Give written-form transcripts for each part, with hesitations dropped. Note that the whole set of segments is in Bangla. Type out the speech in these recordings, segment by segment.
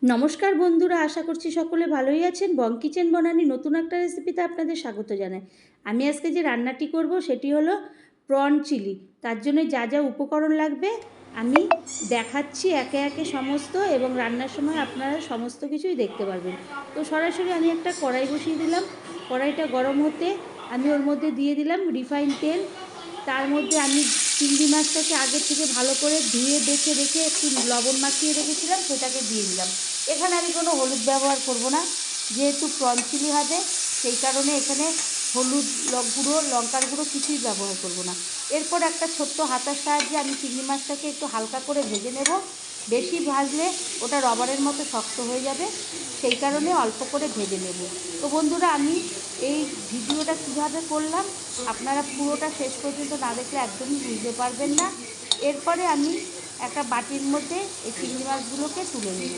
নমস্কার বন্ধুরা, আশা করছি সকলে ভালোই আছেন। বং কিচেন বনানি নতুন একটা রেসিপিতে আপনাদের স্বাগত জানাই। আমি আজকে যে রান্নাটি করব সেটি হলো প্রন চিলি। তার জন্য যা যা উপকরণ লাগবে আমি দেখাচ্ছি একে একে সমস্ত, এবং রান্নার সময় আপনারা সমস্ত কিছুই দেখতে পারবেন। তো সরাসরি আমি একটা কড়াই বসিয়ে দিলাম। কড়াইটা গরম হতে আমি ওর মধ্যে দিয়ে দিলাম রিফাইন তেল। তার মধ্যে আমি চিংড়ি মাছটাকে আগে থেকে ভালো করে ধুয়ে বেছে রেখে একটু লবণ মাখিয়ে রেখেছিলাম, সেটাকে দিয়ে দিলাম। এখানে আমি কোনো হলুদ ব্যবহার করব না, যেহেতু প্রন চিলি হবে সেই কারণে এখানে হলুদ গুঁড়ো লঙ্কার গুঁড়ো কিছুই ব্যবহার করব না। এরপর একটা ছোট্ট হাতার সাহায্যে আমি চিংড়ি মাছটাকে একটু হালকা করে ভেজে নেব। বেশি ভাজলে ওটা রবারের মতো শক্ত হয়ে যাবে, সেই কারণে অল্প করে ভেজে নেব। তো বন্ধুরা, আমি এই ভিডিওটা কীভাবে করলাম আপনারা পুরোটা শেষ পর্যন্ত না দেখলে একদমই বুঝতে পারবেন না। এরপরে আমি একটা বাটির মধ্যে এই চিংড়ি মাছগুলোকে তুলে নেব।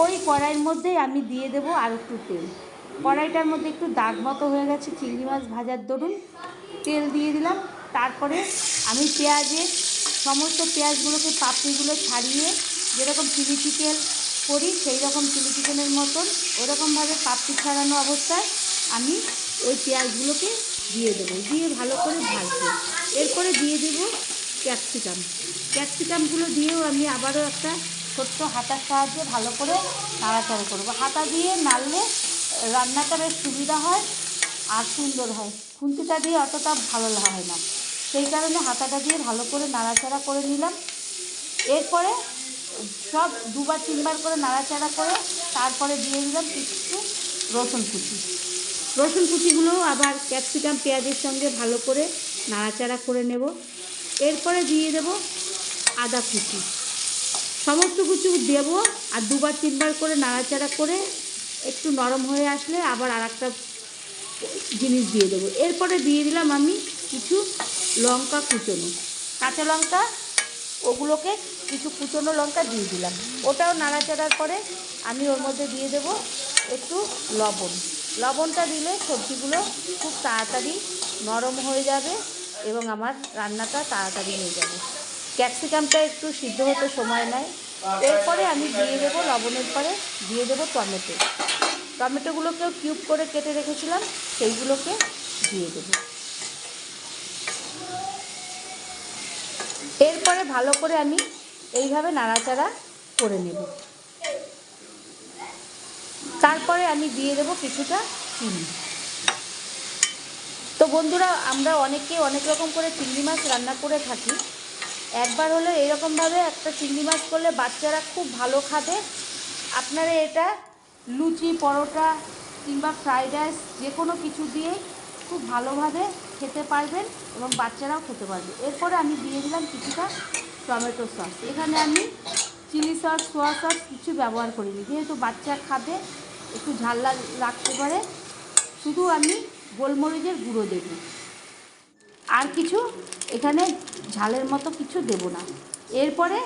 ওই কড়াইয়ের মধ্যেই আমি দিয়ে দেবো আর একটু তেল। কড়াইটার মধ্যে একটু দাগ মতো হয়ে গেছে চিংড়ি মাছ ভাজার দরুন, তেল দিয়ে দিলাম। তারপরে আমি সমস্ত পেঁয়াজগুলোকে পাপড়িগুলো ছাড়িয়ে যেরকম চিলি চিকেন করি সেই রকম চিলি চিকেনের মতন ওরকমভাবে পাপড়ি ছাড়ানো অবস্থায় আমি ওই পেঁয়াজগুলোকে দিয়ে দেবো, দিয়ে ভালো করে ভাজবো। এরপরে দিয়ে দেবো ক্যাপসিকামগুলো দিয়েও আমি আবারও একটা ছোট্ট হাতার সাহায্যে ভালো করে নাড়াচাড়া করবো। হাতা দিয়ে নাড়লে রান্নাটা বেশ সুবিধা হয় আর সুন্দর হয়। খুন্তিটা দিয়ে অতটা ভালো হয় না, সেই কারণে হাতাটা দিয়ে ভালো করে নাড়াচাড়া করে নিলাম। এরপরে সব দুবার তিনবার করে নাড়াচাড়া করে তারপরে দিয়ে দিলাম কিছু রসুন কুচিগুলো আবার ক্যাপসিকাম পেঁয়াজের সঙ্গে ভালো করে নাড়াচাড়া করে নেব। এরপরে দিয়ে দেব আদা কুচি, সমস্ত কিছু দেবো আর দুবার তিনবার করে নাড়াচাড়া করে একটু নরম হয়ে আসলে আবার আর একটা জিনিস দিয়ে দেবো। এরপরে দিয়ে দিলাম আমি কিছু লঙ্কা কুচোনো, কাঁচা লঙ্কা, ওগুলোকে কিছু কুচোনো লঙ্কা দিয়ে দিলাম। ওটাও নাড়াচাড়ার পরে আমি ওর মধ্যে দিয়ে দেবো একটু লবণটা দিলে সবজিগুলো খুব তাড়াতাড়ি নরম হয়ে যাবে এবং আমার রান্নাটা তাড়াতাড়ি হয়ে যাবে। ক্যাপসিকামটা একটু সিদ্ধ হতে সময় নেয়। এরপরে আমি দিয়ে দেবো লবণের পরে দিয়ে দেবো টমেটোগুলোকেও কিউব করে কেটে রেখেছিলাম, সেইগুলোকে দিয়ে দেবো। এরপরে ভালো করে আমি এইভাবে নাড়াচাড়া করে নেব। তারপরে আমি দিয়ে দেবো কিছুটা চিনি। তো বন্ধুরা, আমরা অনেকে অনেক রকম করে চিংড়ি মাছ রান্না করে থাকি। একবার হলে এরকমভাবে একটা চিংড়ি মাছ করলে বাচ্চারা খুব ভালো খাবে। আপনারা এটা লুচি, পরোটা কিংবা ফ্রাইড রাইস যে কোনো কিছু দিয়ে খুব ভালোভাবে খেতে পারবেন এবং বাচ্চারাও খেতে পারবে। এরপরে আমি দিয়ে দিলাম কিছুটা টমেটো সস। এখানে আমি চিলি সস, সোয়া সস কিছু ব্যবহার করিনি, যেহেতু বাচ্চা খাবে একটু ঝাল লাগতে পারে। শুধু আমি গোলমরিচের গুঁড়ো দেব, আর কিছু এখানে ঝালের মতো কিছু দেব না। এরপরে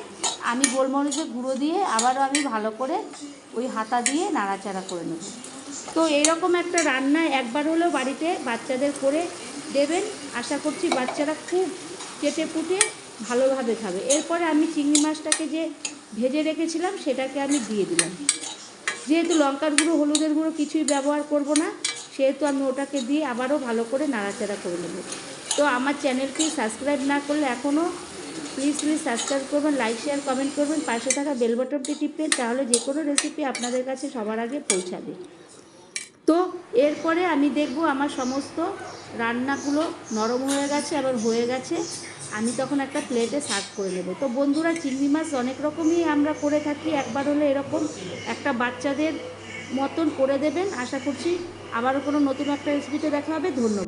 আমি গোলমরিচের গুঁড়ো দিয়ে আবারও আমি ভালো করে ওই হাতা দিয়ে নাড়াচাড়া করে নেব। তো এইরকম একটা রান্না একবার হলেও বাড়িতে বাচ্চাদের করে দেবেন। আশা করছি বাচ্চারা খুব চেটে পুটে ভালোভাবে খাবে। এরপরে আমি চিংড়ি মাছটাকে যে ভেজে রেখেছিলাম সেটাকে আমি দিয়ে দিলাম। যেহেতু লঙ্কার গুঁড়ো, হলুদের গুঁড়ো কিছুই ব্যবহার করব না, সেহেতু আমি ওটাকে দিয়ে আবারও ভালো করে নাড়াচাড়া করে নেব। তো আমার চ্যানেলটি সাবস্ক্রাইব না করলে এখনও প্লিজ সাবস্ক্রাইব করবেন, লাইক শেয়ার কমেন্ট করবেন, পাশে থাকা বেল বাটনটি টিপবেন, তাহলে যে কোনো রেসিপি আপনাদের কাছে সবার আগে পৌঁছাবে। তো এরপরে আমি দেখব আমার সমস্ত রান্নাগুলো নরম হয়ে গেছে, আবার হয়ে গেছে। আমি তখন একটা প্লেটে সার্ভ করে নেব। তো বন্ধুরা, চিংড়ি মাছ অনেক রকমই আমরা করে থাকি। একবার হলে এরকম একটা বাচ্চাদের মতন করে দেবেন। আশা করছি আবারও কোনো নতুন একটা রেসিপিতে দেখা হবে। ধন্যবাদ।